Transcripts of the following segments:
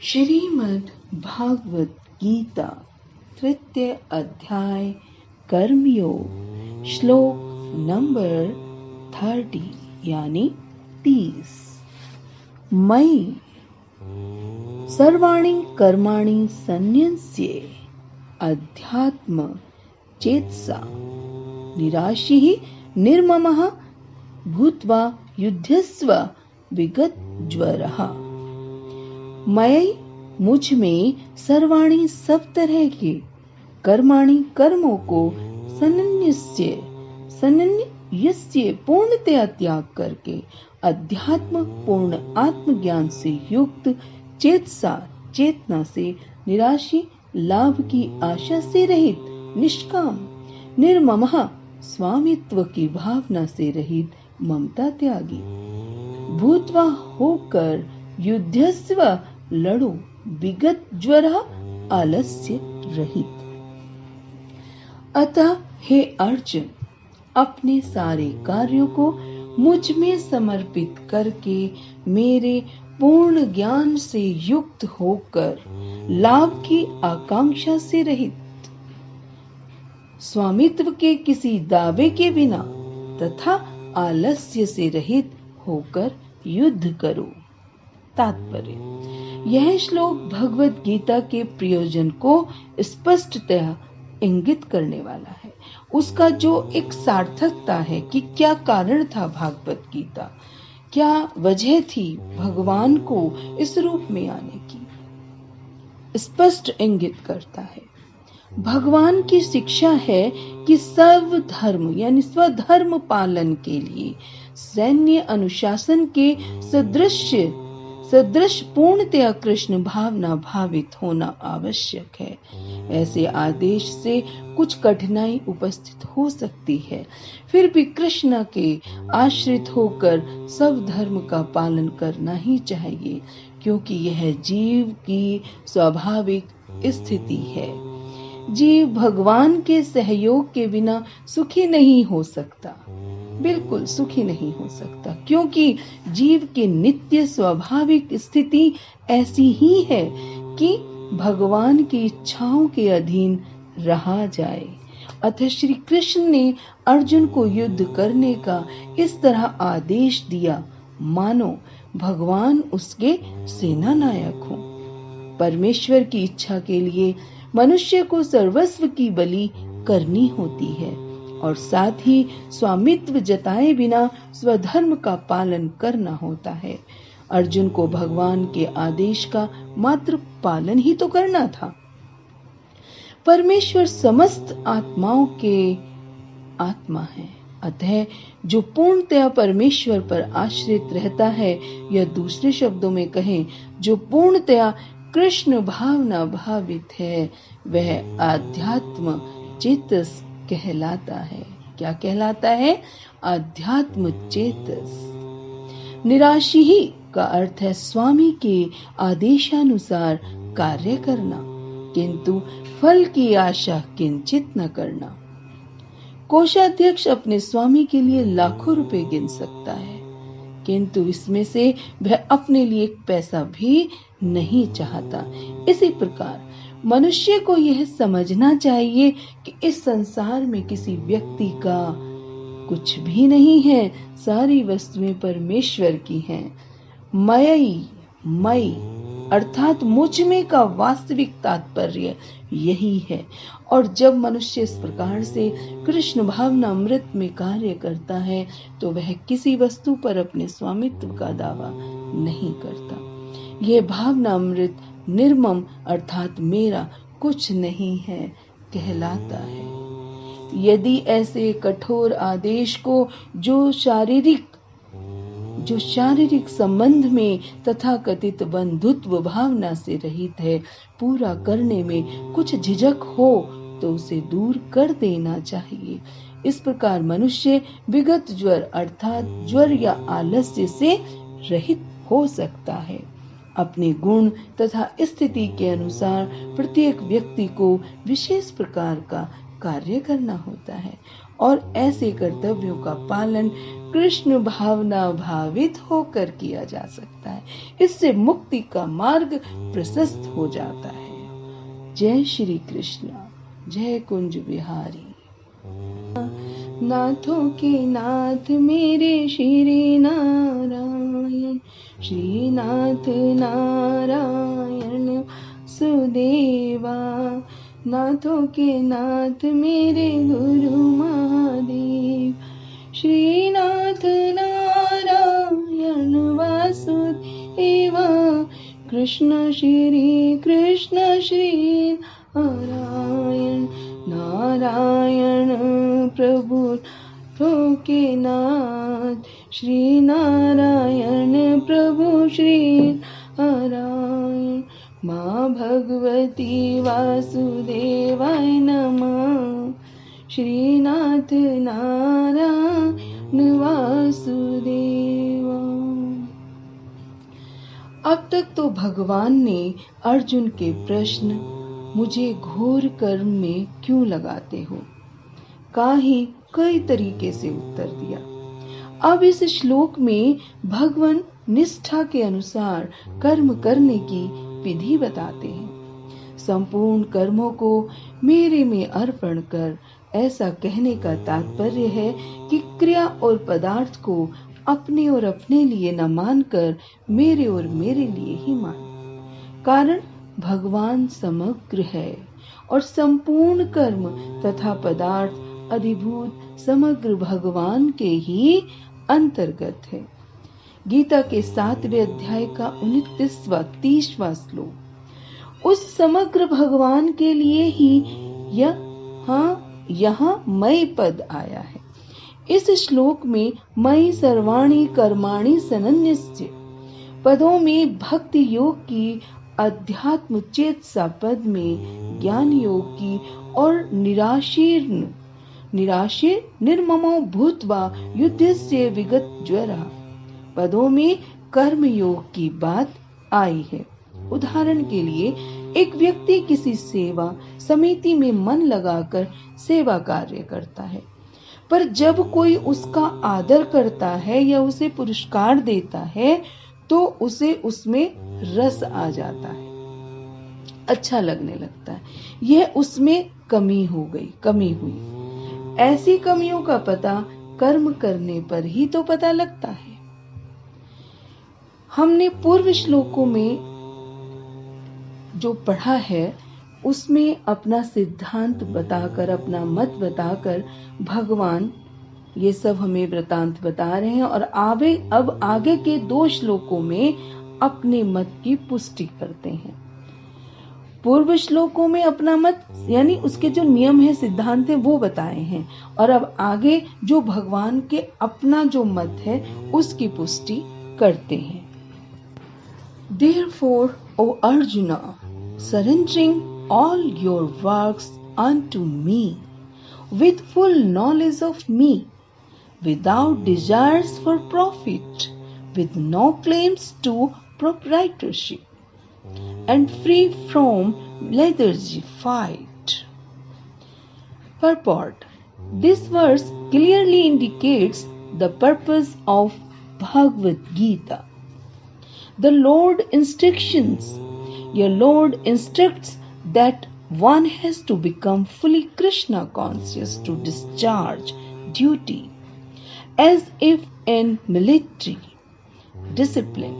श्रीमद् भागवत गीता तृतीय अध्याय कर्मयोग श्लोक नंबर 30 यानी 30। मयि सर्वाणि कर्माणि संन्यस्य अध्यात्म चेतसा निराशीः निर्ममः भूत्वा युध्यस्व विगतज्वरः। मयि मुझ में सर्वाणि सब तरह के कर्माणि कर्मों को संन्यस्य पूर्णतया त्याग करके अध्यात्म पूर्ण आत्मज्ञान से युक्त चेतना से निराशी लाभ की आशा से रहित निष्काम निर्ममः स्वामित्व की भावना से रहित ममता त्यागी भूत्वा होकर युध्यस्व लड़ो विगत ज्वर आलस्य रहित। अतः हे अर्जुन अपने सारे कार्यों को मुझ में समर्पित करके मेरे पूर्ण ज्ञान से युक्त होकर लाभ की आकांक्षा से रहित स्वामित्व के किसी दावे के बिना तथा आलस्य से रहित होकर युद्ध करो। तात्पर्य यह श्लोक भगवत गीता के प्रयोजन को स्पष्टतः इंगित करने वाला है। उसका जो एक सार्थकता है कि क्या कारण था भागवत गीता, क्या वजह थी भगवान को इस रूप में आने की, स्पष्ट इंगित करता है। भगवान की शिक्षा है कि सर्व धर्म यानी स्वधर्म पालन के लिए सैन्य अनुशासन के सदृश पूर्णतया कृष्ण भावना भावित होना आवश्यक है। ऐसे आदेश से कुछ कठिनाई उपस्थित हो सकती है, फिर भी कृष्ण के आश्रित होकर सब धर्म का पालन करना ही चाहिए, क्योंकि यह जीव की स्वाभाविक स्थिति है। जीव भगवान के सहयोग के बिना सुखी नहीं हो सकता, बिल्कुल सुखी नहीं हो सकता, क्योंकि जीव की नित्य स्वाभाविक स्थिति ऐसी ही है कि भगवान की इच्छाओं के अधीन रहा जाए। अतः श्री कृष्ण ने अर्जुन को युद्ध करने का इस तरह आदेश दिया मानो भगवान उसके सेना नायक हो। परमेश्वर की इच्छा के लिए मनुष्य को सर्वस्व की बलि करनी होती है और साथ ही स्वामित्व जताए बिना स्वधर्म का पालन करना होता है। अर्जुन को भगवान के आदेश का मात्र पालन ही तो करना था। परमेश्वर समस्त आत्माओं के आत्मा है, अतः जो पूर्णतया परमेश्वर पर आश्रित रहता है, या दूसरे शब्दों में कहें जो पूर्णतया कृष्ण भावना भावित है, वह आध्यात्म चेतस कहलाता है। क्या कहलाता है? आध्यात्म चेतस। निराशी ही का अर्थ है स्वामी के आदेशानुसार कार्य करना, किंतु फल की आशा किंचित न करना। कोषाध्यक्ष अपने स्वामी के लिए लाखों रुपए गिन सकता है, किंतु इसमें से वह अपने लिए एक पैसा भी नहीं चाहता। इसी प्रकार मनुष्य को यह समझना चाहिए कि इस संसार में किसी व्यक्ति का कुछ भी नहीं है, सारी वस्तुएं परमेश्वर की हैं। मयि अर्थात मुझ में का वास्तविक तात्पर्य यही है। और जब मनुष्य इस प्रकार से कृष्ण भावना अमृत में कार्य करता है, तो वह किसी वस्तु पर अपने स्वामित्व का दावा नहीं करता। यह भावना अमृत निर्मम अर्थात मेरा कुछ नहीं है कहलाता है। यदि ऐसे कठोर आदेश को जो शारीरिक संबंध में तथा कथित बंधुत्व भावना से रहित है, पूरा करने में कुछ झिझक हो तो उसे दूर कर देना चाहिए। इस प्रकार मनुष्य विगत ज्वर अर्थात ज्वर या आलस्य से रहित हो सकता है। अपने गुण तथा स्थिति के अनुसार प्रत्येक व्यक्ति को विशेष प्रकार का कार्य करना होता है और ऐसे कर्तव्यों का पालन कृष्ण भावना भावित होकर किया जा सकता है। इससे मुक्ति का मार्ग प्रशस्त हो जाता है। जय श्री कृष्ण। जय कुंज बिहारी। नाथों के नाथ मेरे श्री नारायण, श्रीनाथ नारायण सुदेवा। नाथों के नाथ मेरे गुरु महादेव, श्रीनाथ नारायण वासुदेवा। कृष्ण श्री नारायण, नारायण प्रभु के नाथ, श्री नारायण प्रभु श्री नारायण। माँ भगवती वासुदेवाय नमः, श्रीनाथ नारायण वासुदेवा। अब तक तो भगवान ने अर्जुन के प्रश्न, मुझे घोर कर्म में क्यों लगाते हो, का ही कई तरीके से उत्तर दिया। अब इस श्लोक में भगवान निष्ठा के अनुसार कर्म करने की विधि बताते हैं। संपूर्ण कर्मों को मेरे में अर्पण कर, ऐसा कहने का तात्पर्य है कि क्रिया और पदार्थ को अपने और अपने लिए न मानकर मेरे और मेरे लिए ही मान। कारण भगवान समग्र है और संपूर्ण कर्म तथा पदार्थ अधिभूत समग्र भगवान के ही अंतर्गत है। गीता के 7वें अध्याय का 29वां 30वां श्लोक उस समग्र भगवान के लिए ही यहाँ मई पद आया है। इस श्लोक में मई सर्वाणि कर्माणि सनन्यस्य पदों में भक्ति योग की, अध्यात्म चेतसा पद में ज्ञान योग की और निराशीर निर्ममो भूत्वा युद्धस्य विगत ज्वरः पदों में कर्म योग की बात आई है। उदाहरण के लिए एक व्यक्ति किसी सेवा समिति में मन लगाकर सेवा कार्य करता है, पर जब कोई उसका आदर करता है या उसे पुरस्कार देता है तो उसे उसमें रस आ जाता है, अच्छा लगने लगता है। यह उसमें कमी हुई। ऐसी कमियों का पता कर्म करने पर ही तो पता लगता है। हमने पूर्व श्लोकों में जो पढ़ा है उसमें अपना सिद्धांत बताकर, अपना मत बताकर भगवान ये सब हमें वृतांत बता रहे हैं और अब आगे के 2 श्लोकों में अपने मत की पुष्टि करते हैं। पूर्व श्लोकों में अपना मत यानी उसके जो नियम है, सिद्धांत है, वो बताए हैं और अब आगे जो भगवान के अपना जो मत है उसकी पुष्टि करते हैं। Therefore, O Arjuna, surrendering all your works unto me, with full knowledge of me, without desires for profit, with no claims to proprietorship, and free from lethargy fight. Purport. This verse clearly indicates the purpose of Bhagavad Gita. The Lord your Lord instructs that one has to become fully Krishna conscious to discharge duty, as if in military discipline.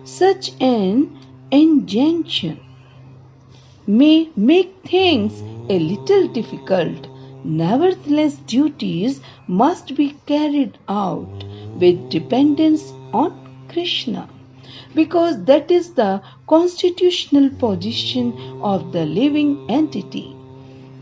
Such an injunction may make things a little difficult. Nevertheless, duties must be carried out with dependence on Krishna, because that is the constitutional position of the living entity.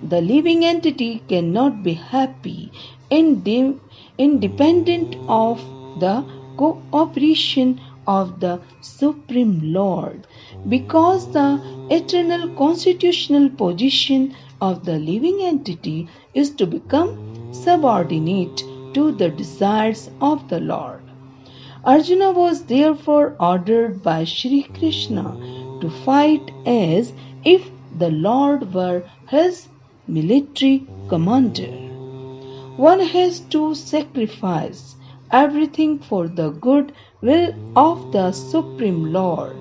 The living entity cannot be happy independent of the cooperation of the Supreme Lord, because the eternal constitutional position of the living entity is to become subordinate to the desires of the Lord. Arjuna was therefore ordered by Shri Krishna to fight as if the Lord were his military commander. One has to sacrifice everything for the good will of the Supreme Lord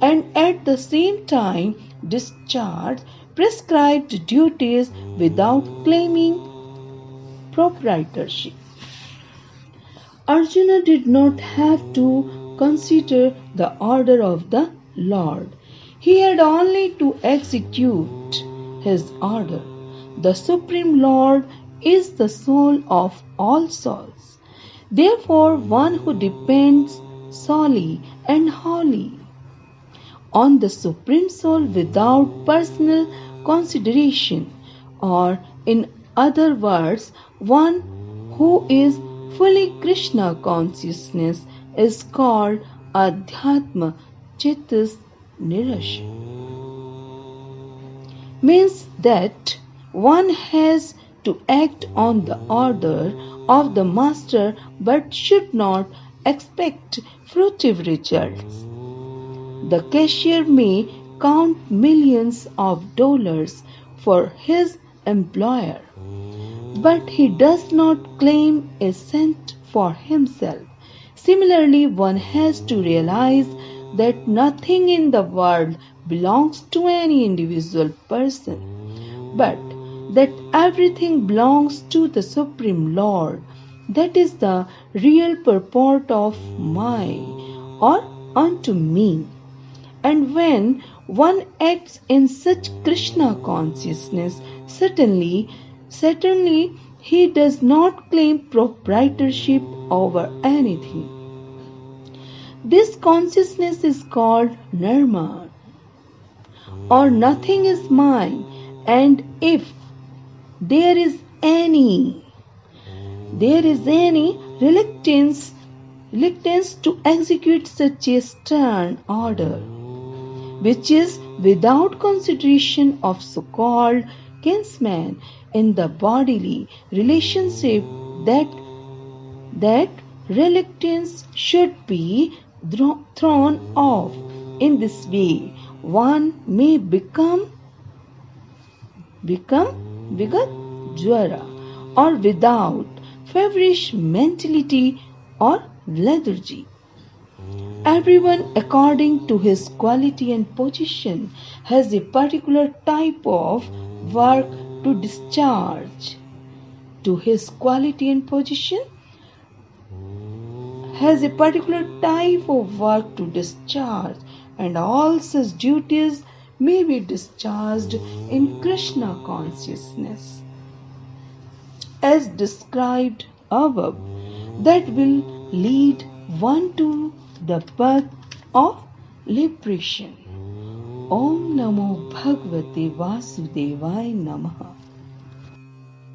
and at the same time discharge prescribed duties without claiming proprietorship. Arjuna did not have to consider the order of the Lord. He had only to execute his order. The Supreme Lord is the soul of all souls. Therefore, one who depends solely and wholly on the Supreme Soul without personal consideration, or in other words, one who is fully Krishna consciousness, is called Adhyatma Chittas Nirasha. Means that one has to act on the order of the master but should not expect fruitive results. The cashier may count millions of dollars for his employer, but he does not claim a cent for himself. Similarly, one has to realize that nothing in the world belongs to any individual person, but that everything belongs to the Supreme Lord. That is the real purport of my or unto me. And when one acts in such Krishna consciousness, certainly he does not claim proprietorship over anything. This consciousness is called Nirman, or nothing is mine, and if there is any reluctance to execute such a stern order, which is without consideration of so-called kinsmen in the bodily relationship, that reluctance should be thrown off. In this way, one may become Vigat Jwara, or without feverish mentality or lethargy. Everyone, according to his quality and position, has a particular type of work to discharge. To his quality and position, has a particular type of work to discharge, and all such duties may be discharged in Krishna consciousness, as described above, that will lead one to the path of liberation. Om Namo Bhagavate Vasudevaya Namaha.